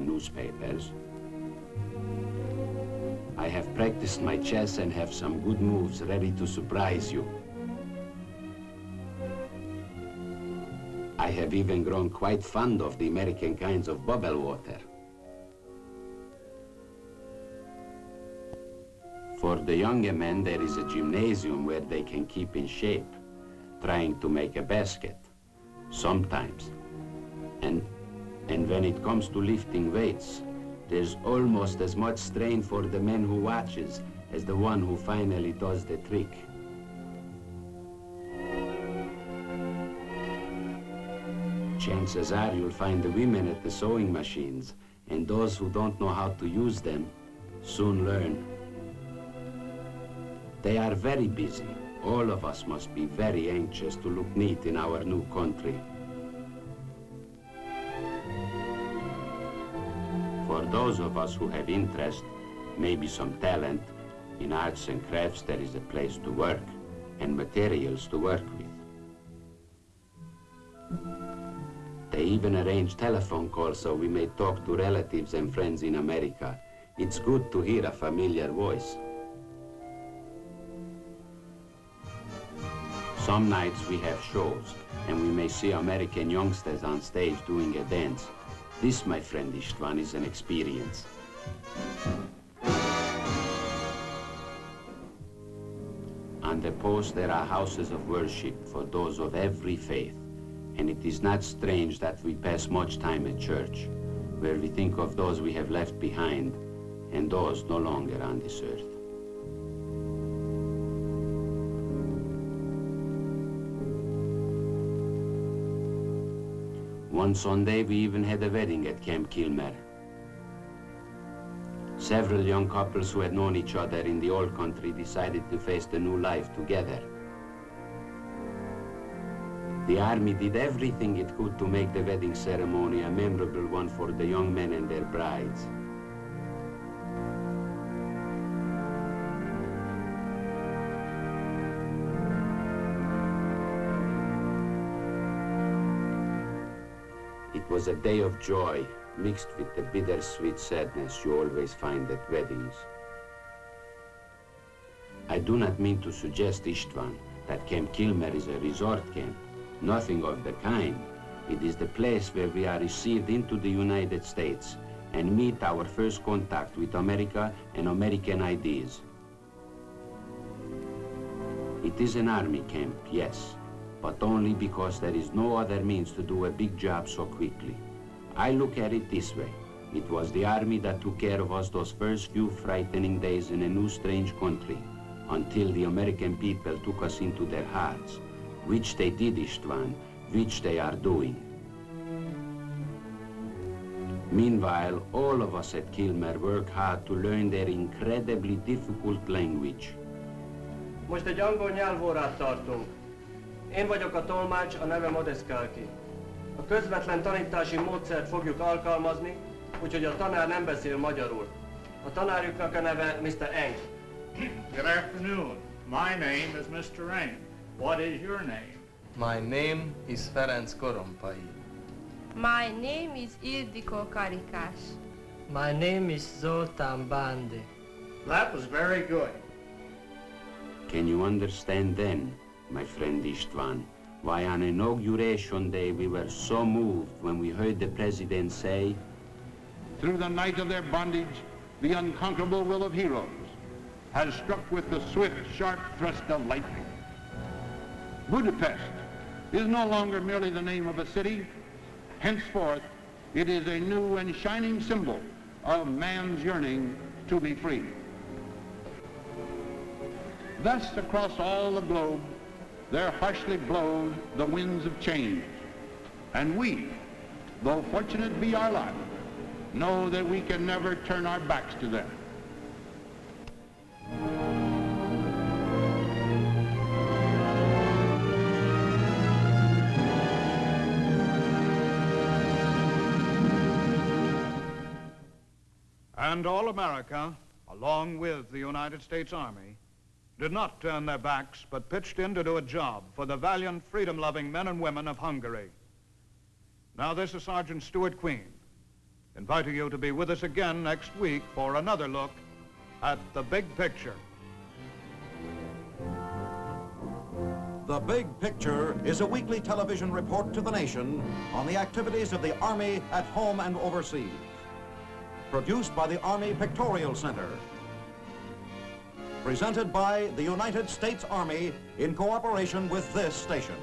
newspapers. I have practiced my chess and have some good moves ready to surprise you. I have even grown quite fond of the American kinds of bubble water. For the younger men, there is a gymnasium where they can keep in shape, trying to make a basket, sometimes. And when it comes to lifting weights, there's almost as much strain for the man who watches as the one who finally does the trick. Chances are you'll find the women at the sewing machines, and those who don't know how to use them soon learn. They are very busy. All of us must be very anxious to look neat in our new country. For those of us who have interest, maybe some talent, in arts and crafts, there is a place to work and materials to work with. They even arrange telephone calls so we may talk to relatives and friends in America. It's good to hear a familiar voice. Some nights we have shows, and we may see American youngsters on stage doing a dance. This, my friend Istvan, is an experience. On the post there are houses of worship for those of every faith, and it is not strange that we pass much time at church, where we think of those we have left behind and those no longer on this earth. One Sunday, we even had a wedding at Camp Kilmer. Several young couples who had known each other in the old country decided to face the new life together. The army did everything it could to make the wedding ceremony a memorable one for the young men and their brides. It was a day of joy, mixed with the bittersweet sadness you always find at weddings. I do not mean to suggest, Istvan, that Camp Kilmer is a resort camp. Nothing of the kind. It is the place where we are received into the United States and meet our first contact with America and American ideas. It is an army camp, yes, but only because there is no other means to do a big job so quickly. I look at it this way. It was the army that took care of us those first few frightening days in a new strange country, until the American people took us into their hearts, which they did, Istvan, which they are doing. Meanwhile, all of us at Kilmer work hard to learn their incredibly difficult language. Most egy angol nyelvórát tartunk. Én vagyok a tolmács, a nevem Odeszkálki. A közvetlen tanítási módszert fogjuk alkalmazni, úgyhogy a tanár nem beszél magyarul. A tanárjuknak a neve Mr. Eng. Good afternoon. My name is Mr. Eng. What is your name? My name is Ferenc Korompai. My name is Ildikó Karikás. My name is Zoltán Bandi. That was very good. Can you understand then, my friend Istvan, why on Inauguration Day we were so moved when we heard the President say, "Through the night of their bondage, the unconquerable will of heroes has struck with the swift, sharp thrust of lightning. Budapest is no longer merely the name of a city. Henceforth, it is a new and shining symbol of man's yearning to be free." Thus, across all the globe, there harshly blow the winds of change. And we, though fortunate be our lot, know that we can never turn our backs to them. And all America, along with the United States Army, did not turn their backs, but pitched in to do a job for the valiant, freedom-loving men and women of Hungary. Now this is Sergeant Stuart Queen. inviting you to be with us again next week for another look at the big picture. The Big Picture is a weekly television report to the nation on the activities of the Army at home and overseas. Produced by the Army Pictorial Center. Presented by the United States Army in cooperation with this station.